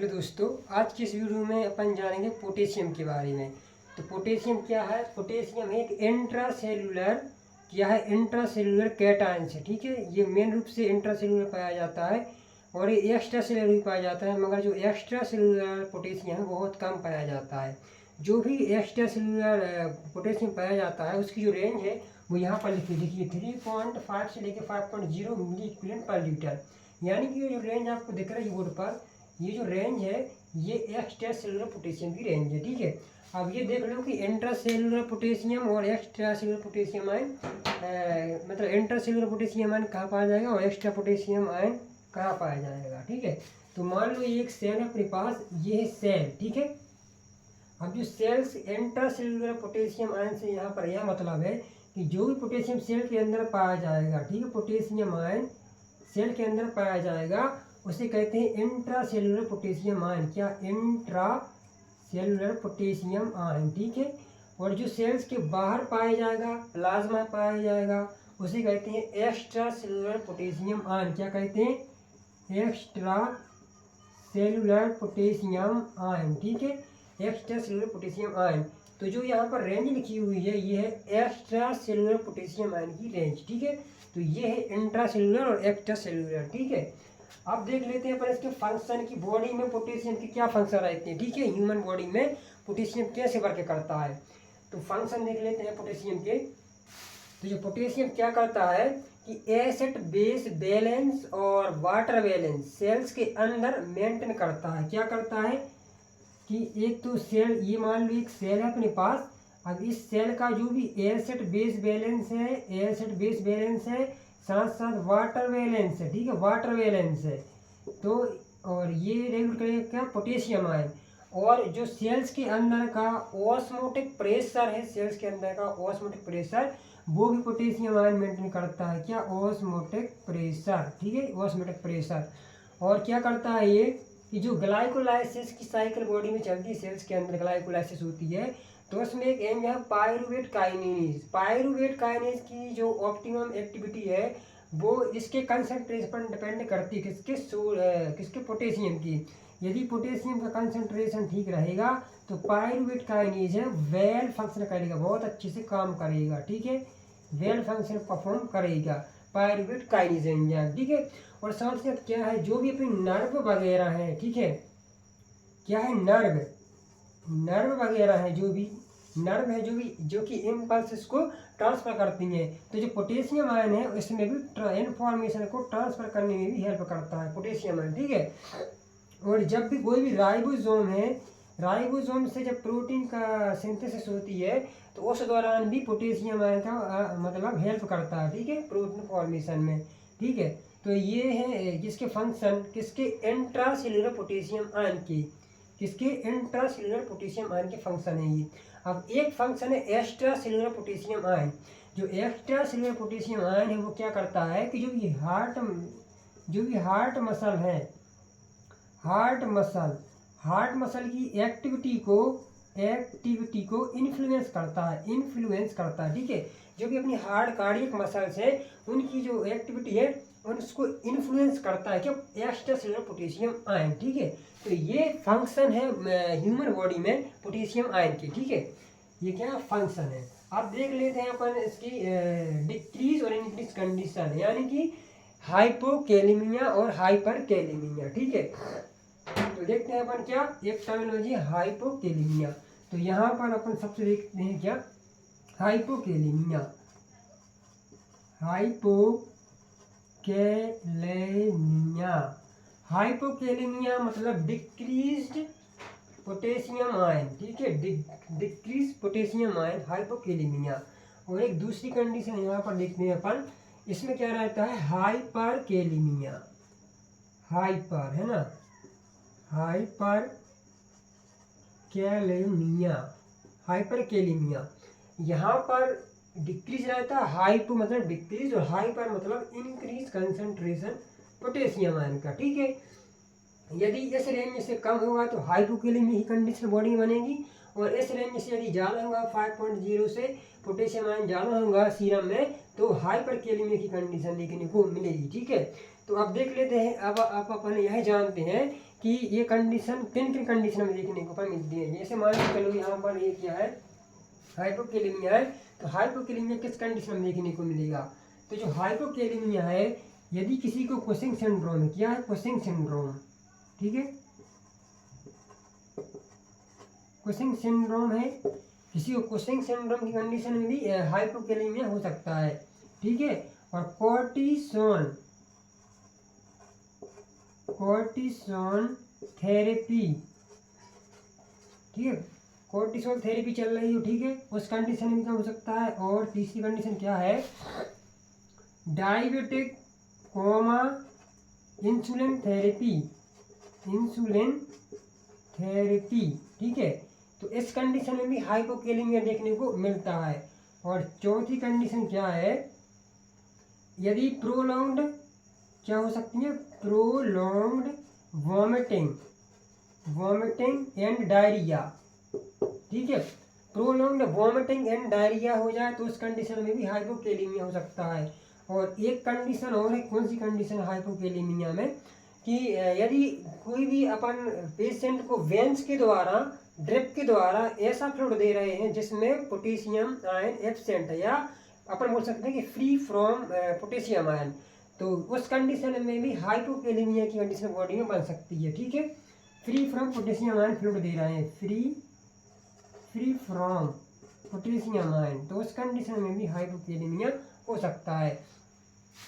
Hello दोस्तों, आज की इस वीडियो में अपन जानेंगे पोटेशियम के बारे में। तो पोटेशियम क्या है? पोटेशियम एक इंट्रासेलुलर कैटायंस है। ठीक है, ये मेन रूप से इंट्रासेलुलर पाया जाता है और ये एक्स्ट्रा सेलुलर भी पाया जाता है, मगर जो एक्स्ट्रा सेलुलर पोटेशियम है बहुत कम पाया जाता है। जो भी एक्स्ट्रा सेलुलर पोटेशियम पाया जाता है उसकी जो रेंज है वो यहाँ पर लिखिए 3.5 से लेकर 5.0 मिली इक्विवेलेंट पर लीटर। यानी कि जो रेंज आपको दिख रहा है बोर्ड पर, ये जो रेंज है ये एक्स्ट्रा सेलुलर पोटेशियम की रेंज है। ठीक है, अब ये देख लो कि इंट्रा सेलुलर पोटेशियम और एक्स्ट्रा सेलुलर पोटेशियम आयन, मतलब इंट्रा सेलुलर पोटेशियम आयन कहाँ पाया जाएगा और एक्स्ट्रा पोटेशियम आयन कहाँ पाया जाएगा। ठीक है, तो मान लो ये एक सेल है अपने पास, ये है सेल। ठीक है, अब जो cells intracellular potassium ion से यहाँ पर यह मतलब है कि जो भी पोटेशियम सेल के अंदर पाया जाएगा, ठीक है, पोटेशियम आयन सेल के अंदर पाया जाएगा उसे कहते हैं इंट्रा सेलुलर पोटेशियम आयन। क्या? Intra cellular potassium ion. ठीक है, और जो सेल्स के बाहर पाया जाएगा, प्लाज्मा पाया जाएगा, उसे कहते हैं एक्स्ट्रा सेलुलर पोटेशियम आयन। क्या कहते हैं? Extra cellular potassium ion. ठीक है, एक्स्ट्रा सेलुलर पोटेशियम आयन। तो जो यहाँ पर रेंज लिखी हुई है ये है एक्स्ट्रा सेलुलर पोटेशियम आयन की रेंज। ठीक है, तो ये है इंट्रा सेलुलर और एक्स्ट्रा सेलुलर। ठीक है, अब देख लेते हैं पर इसके फंक्शन की। बॉडी में पोटेशियम की क्या फंक्शन रहते हैं? ठीक है, ह्यूमन बॉडी में पोटेशियम कैसे वर्क करता है, तो फंक्शन देख लेते हैं पोटेशियम के। तो जो पोटेशियम क्या करता है कि एसिड बेस बैलेंस और वाटर बैलेंस सेल्स के अंदर मेंटेन करता है। क्या करता है कि एक तो सेल, ये मान लो एक सेल है अपने पास, अब इस सेल का जो भी एसिड बेस बैलेंस है, साथ साथ वाटर बैलेंस है। ठीक है, वाटर बैलेंस है, तो और ये रेगुलेट करेगा क्या? Potassium ion. और जो सेल्स के अंदर का ऑस्मोटिक प्रेशर है, सेल्स के अंदर का ऑस्मोटिक प्रेशर, वो भी पोटेशियम आयन मेंटेन करता है। क्या? Osmotic pressure. ठीक है, ऑस्मोटिक प्रेशर। और क्या करता है ये कि जो ग्लाइकोलाइसिस की साइकिल बॉडी में चलती है, सेल्स के अंदर ग्लाइकोलाइसिस होती है, तो उसमें एक एंजाइम है पायरूवेट काइनेज। पायरूवेट काइनेज की जो ऑप्टिमम एक्टिविटी है वो इसके कंसंट्रेशन पर डिपेंड करती है। किसके? पोटेशियम की। यदि पोटेशियम का कंसंट्रेशन ठीक रहेगा तो पायरूवेट काइनेज है वेल फंक्शन करेगा, बहुत अच्छे से काम करेगा। ठीक है, वेल फंक्शन परफॉर्म करेगा पायरूवेट काइनेज एंजाइम। ठीक है, और साथ साथ क्या है, जो भी अपनी नर्व वगैरह है, ठीक है, क्या है? नर्व वगैरह है, जो भी नर्व है जो कि इम्पल्स को ट्रांसफर करती हैं, तो जो पोटेशियम आयन है इसमें भी इन्फॉर्मेशन को ट्रांसफर करने में भी हेल्प करता है पोटेशियम आयन। ठीक है, और जब भी कोई भी राइबोसोम है, राइबोसोम से जब प्रोटीन का सिंथेसिस होती है तो उस दौरान भी पोटेशियम आयन का मतलब हेल्प करता है। ठीक है, प्रोटीन फॉर्मेशन में। ठीक है, तो ये है जिसके फंक्शन किसके? इंट्रा सेलुलर पोटेशियम आयन की। किसके? इंट्रा सेलुलर पोटेशियम आयन के फंक्शन है ये। अब एक फंक्शन है एक्स्ट्रा सेलुलर पोटेशियम आयन। जो एक्स्ट्रा सेलुलर पोटेशियम आयन है वो क्या करता है कि जो भी हार्ट मसल है, हार्ट मसल की एक्टिविटी को इन्फ्लुएंस करता है। ठीक है, जो भी अपनी हार्ट कार्डियक मसल्स है उनकी जो एक्टिविटी है उसको इन्फ्लुएंस करता है क्या? Extra cellular potassium ion. ठीक है, तो ये फंक्शन है ह्यूमन बॉडी में पोटेशियम आयन की। ठीक है, ये क्या फंक्शन है? अब देख लेते हैं अपन इसकी डिक्रीज और इंक्रीज कंडीशन, यानी कि हाइपोकैलेमिया और हाइपरकैलेमिया। ठीक है, तो देखते हैं अपन क्या एक टर्मिनोलॉजी हाइपोकैलेमिया। तो यहाँ पर अपन सबसे देखते हैं क्या? हाइपोकैलेमिया मतलब डिक्रीज्ड पोटेशियम आयन। ठीक है, डिक्रीज पोटेशियम आयन, हाइपोकैलेमिया। और एक दूसरी कंडीशन यहाँ पर देखते हैं अपन, इसमें क्या रहता है? हाइपरकैलेमिया। हाइपर है ना, हाइपरकैलेमिया। यहाँ पर डिक्रीज रहता है, हाइपो मतलब डिक्रीज और हाइपर मतलब इंक्रीज कंसंट्रेशन पोटेशियम आयन का। ठीक है, यदि इस रेंज से कम होगा तो हाइपोकैलेमिया की कंडीशन बॉडी में बनेगी, और इस रेंज से यदि ज़्यादा होगा 5.0 से पोटेशियम आयन ज़्यादा होगा सीरम में तो हाइपरकैलेमिया की कंडीशन देखने को मिलेगी। ठीक है, तो अब देख लेते हैं, अब अपन यह जानते हैं कि ये कंडीशन किन किन कंडीशन में देखने को पर मिलती है। जैसे मान लो चलो यहाँ पर ये क्या है, हाइपोकेलेमिया है। तो हाइपोकेलेमिया किस कंडीशन में देखने को मिलेगा, तो जो हाइपोकेलेमिया है, यदि किसी को कुशिंग सिंड्रोम है, क्या है कुशिंग सिंड्रोम, ठीक है, कुशिंग सिंड्रोम है, किसी को कुशिंग सिंड्रोम की कंडीशन में भी हाइपोकेलेमिया हो सकता है, ठीक है। और कॉर्टिसोन थेरेपी, ठीक है, कॉर्टिसोल थेरेपी चल रही हो, ठीक है, उस कंडीशन में क्या हो सकता है। और तीसरी कंडीशन क्या है, डायबिटिक कोमा इंसुलिन थेरेपी, ठीक है। तो इस कंडीशन में भी हाइपोकेलेमिया देखने को मिलता है। और चौथी कंडीशन क्या है, यदि प्रोलॉन्ग्ड क्या हो सकती है, प्रोलॉन्ग्ड वॉमिटिंग एंड डायरिया, ठीक है, प्रोलॉन्ग्ड वॉमिटिंग एंड डायरिया हो जाए तो उस कंडीशन में भी हाइपोकेलेमिया हो सकता है। और एक कंडीशन और है, कौन सी कंडीशन हाइपोकेलेमिया में, कि यदि कोई भी अपन पेशेंट को वेंस के द्वारा, ड्रिप के द्वारा ऐसा फ्लूइड दे रहे हैं जिसमें पोटेशियम आयन एब्सेंट है, या अपन बोल सकते हैं कि फ्री फ्रॉम पोटेशियम आयन, तो उस कंडीशन में भी हाइपोकेलेमिया की कंडीशन बॉडी में बन सकती है, ठीक है। Free from potassium ion fluid दे रहे हैं, फ्री फ्रॉम पोटेशियम आयन, तो उस कंडीशन में भी हाइपोकेलेमिया हो सकता है,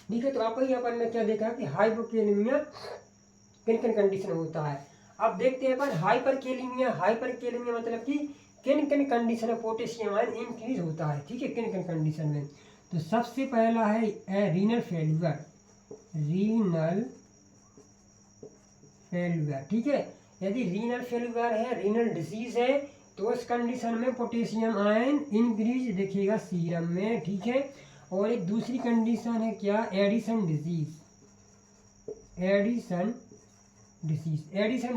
ठीक है। तो आप यहाँ पर क्या देखा कि हाइपोकेलेमिया किन किन कंडीशन होता है। अब देखते हैं अपन हाइपरकेलेमिया मतलब कि किन किन कंडीशन में पोटेशियम आयन इंक्रीज होता है, ठीक है, किन किन कंडीशन में। तो सबसे पहला है रीनल फेल्यूर, ठीक है। यदि रीनल फेल्यूर है, रीनल डिजीज है, तो उस कंडीशन में पोटेशियम आयन इंक्रीज दिखेगा सीरम में, ठीक है। और एक दूसरी कंडीशन है क्या, एडिशन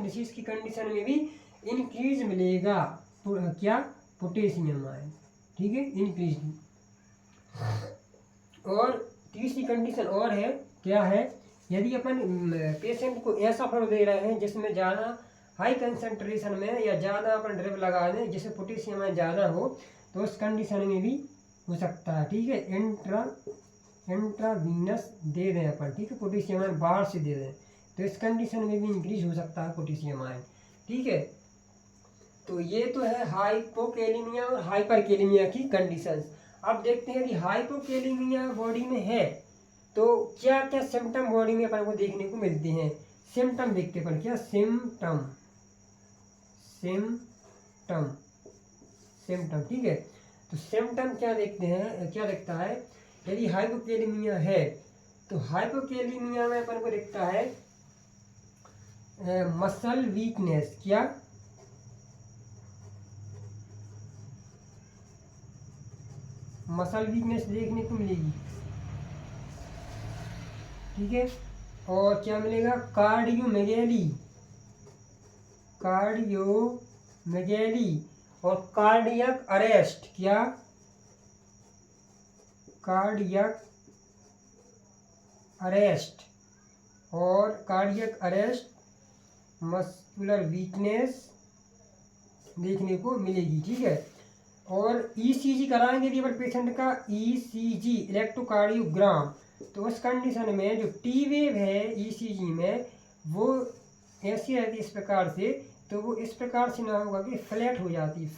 डिजीज की कंडीशन में भी इंक्रीज मिलेगा, क्या, पोटेशियम आयन, ठीक है, इंक्रीज। और तीसरी कंडीशन और है, क्या है, यदि अपन पेशेंट को ऐसा फ्लूइड दे रहे हैं जिसमें ज़्यादा हाई कंसंट्रेशन में या ज़्यादा अपन ड्रिप लगा दें जिससे पोटेशियम आयन ज़्यादा हो, तो उस कंडीशन में भी हो सकता है, ठीक है। इंट्रावीनस दे दें अपन, ठीक है, पोटेशियम आयन बाहर से दे दें, तो इस कंडीशन में भी इंक्रीज हो सकता है पोटेशियम आयन, ठीक है। तो ये तो है हाइपोकेलेमिया और हाइपरकेलेमिया की कंडीशंस। अब देखते हैं कि हाइपोकेलेमिया बॉडी में है तो क्या क्या सिम्टम बॉडी में अपन को देखने को मिलते हैं। सिम्टम देखते हैं, क्या सिम्टम, ठीक है। तो सिम्टम क्या देखते हैं, क्या दिखता है, यदि हाइपोकेलेमिया है तो हाइपोकेलेमिया में अपन को दिखता है मसल वीकनेस, क्या, मसल वीकनेस देखने को मिलेगी, ठीक है। और क्या मिलेगा, कार्डियोमेगैली और कार्डियक अरेस्ट, क्या, कार्डियक अरेस्ट, मस्कुलर वीकनेस देखने को मिलेगी, ठीक है। और ईसीजी कराएंगे यदि पेशेंट का, ईसीजी इलेक्ट्रोकार्डियोग्राम, तो उस कंडीशन में जो टी वेव है ईसीजी में वो ऐसी रहती है इस प्रकार से, तो वो इस प्रकार से ना होगा कि फ्लैट हो जाती है,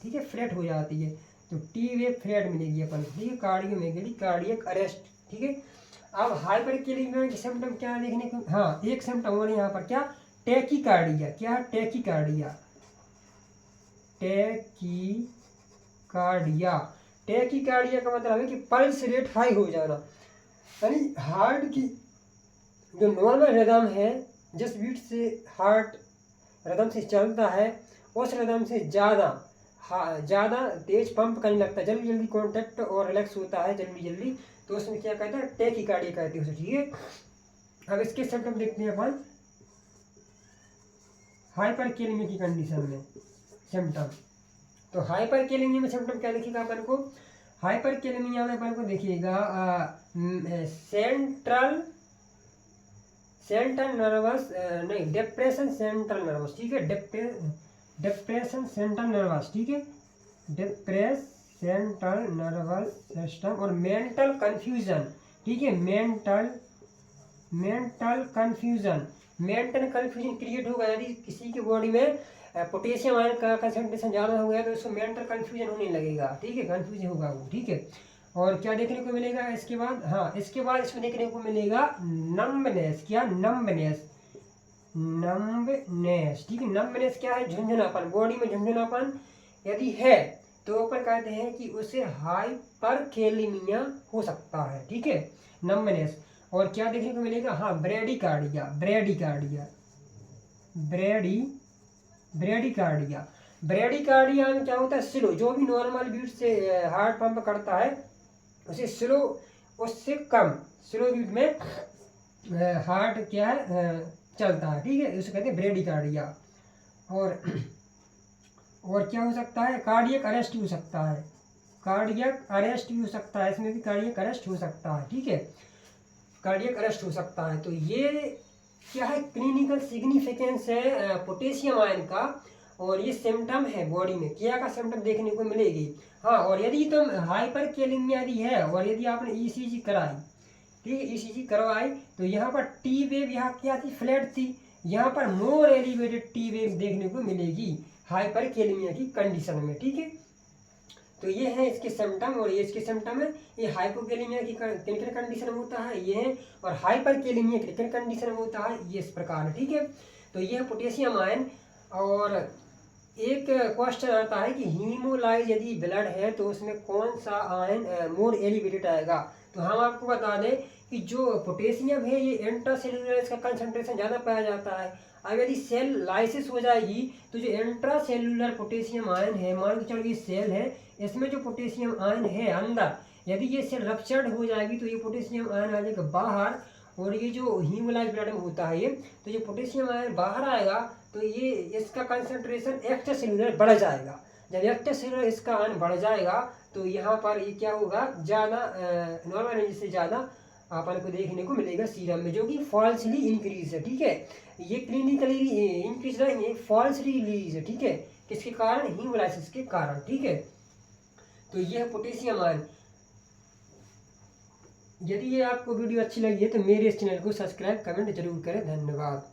ठीक है, फ्लैट हो जाती है, तो टी वेव फ्लैट मिलेगी अपन, ठीक है, कार्डियोमेगैली, कार्डियक अरेस्ट, ठीक है। अब हाइपरकेलेमिया के सिम्टम क्या देखने को, हाँ एक सिम्टम और यहाँ पर, क्या, टैकीकार्डिया, क्या, टैकीकार्डिया का मतलब है कि पल्स रेट हाई हो जाना, यानी हार्ट की जो नॉर्मल रिदम है, जिस बीट से हार्ट रिदम से चलता है उस रिदम से ज़्यादा तेज पंप करने लगता है, जल्दी कॉन्टैक्ट और रिलैक्स होता है जल्दी, तो उसमें क्या कहते हैं, टैकीकार्डिया कहते हैं उसे, ठीक है। अब इसके सिम्टम देखते हैं अपन हाइपरकेलेमिया की कंडीशन में सिम्टम। तो हाइपरकेलेमिया में सिम्टम क्या देखिएगा अपन को, हाइपरकेलेमिया में अपन को देखिएगा सेंट्रल नर्वस नहीं, डिप्रेशन सेंट्रल नर्वस, ठीक है, डिप्रेशन सेंट्रल नर्वस, ठीक है, डिप्रेस सेंट्रल नर्वस सिस्टम, और मेंटल कंफ्यूजन, ठीक है, मेंटल कंफ्यूजन क्रिएट होगा यदि किसी की बॉडी में पोटेशियम आयन का कंसंट्रेशन ज़्यादा हो गया तो उसको मेंटल कंफ्यूजन होने लगेगा, ठीक है, कंफ्यूजन होगा वो, ठीक है। और क्या देखने को मिलेगा इसके बाद, हाँ इसके बाद इसमें देखने को मिलेगा नम्बनेस, क्या नम्बनेस, ठीक है, नम्बनेस क्या है, झुंझुनापन, बॉडी में झुंझुनापन यदि है तो अपन कहते हैं कि उसे हाइपरकैलेमिया हो सकता है, ठीक है, नम्बनेस। और क्या देखने को मिलेगा, हाँ ब्रेडिकार्डिया में क्या होता है, स्लो, जो भी नॉर्मल बीट से हार्ट पंप करता है उसे स्लो, उससे कम स्लो बीट में हार्ट क्या है चलता है, ठीक है, उसे कहते हैं ब्रेडिकार्डिया। और क्या हो सकता है, कार्डियक अरेस्ट हो सकता है, इसमें भी कार्डियक अरेस्ट हो सकता है, ठीक है, कार्डियक अरेस्ट हो सकता है। तो ये क्या है, क्लिनिकल सिग्निफिकेंस है पोटेशियम आयन का, और ये सिम्टम है बॉडी में क्या का सिम्टम देखने को मिलेगी। हाँ, और यदि तुम हाइपरकैलेमिया यदि है और यदि आपने ईसीजी कराई, ठीक है, ईसीजी करवाई तो यहाँ पर टी वेव यहाँ क्या थी, फ्लैट थी, यहाँ पर मोर एलिवेटेड टी वेव देखने को मिलेगी हाइपरकैलेमिया की कंडीशन में, ठीक है। तो ये है इसके सिम्टम, और ये इसके सिम्टम है, ये हाइपोकैलेमिया की क्लिनिकल कंडीशन में होता है ये है, और हाइपरकैलेमिया क्लिनिकल कंडीशन में होता है ये, इस प्रकार है, ठीक है। तो ये है पोटेशियम आयन। और एक क्वेश्चन आता है कि हीमोलाइज यदि ब्लड है तो उसमें कौन सा आयन मोर एलिवेटेड आएगा। तो हम आपको बता दें कि जो पोटेशियम है ये इंट्रासेल्यूलर, इसका कंसंट्रेशन ज़्यादा पाया जाता है। अब यदि सेल लाइसिस हो जाएगी तो जो इंट्रासेल्यूलर पोटेशियम आयन है, मान के चलो ये सेल है, इसमें जो पोटेशियम आयन है अंदर, यदि ये सेल रप्चर्ड हो जाएगी तो ये पोटेशियम आयन आ जाएगा बाहर, और ये जो हीमोलाइज ब्लड में होता है ये, तो ये पोटेशियम आयन बाहर आएगा तो ये इसका कंसंट्रेशन एक्स्ट्रा सेल्यूलर बढ़ जाएगा। जब एक्स्ट्रा सेल्यूलर इसका आयन बढ़ जाएगा तो यहाँ पर ये क्या होगा, ज़्यादा नॉर्मल रेंज से ज़्यादा अपन को देखने को मिलेगा सीरम में, जो कि फॉल्सली इंक्रीज है, ठीक है। ये क्लिनिकली इंक्रीज नहीं है, फॉल्सली रिलीज है, ठीक है, किसके कारण, हीमोलाइसिस के कारण, ठीक है। तो यह है पोटेशियम आयन। यदि ये आपको वीडियो अच्छी लगी है तो मेरे इस चैनल को सब्सक्राइब कमेंट जरूर करें। धन्यवाद।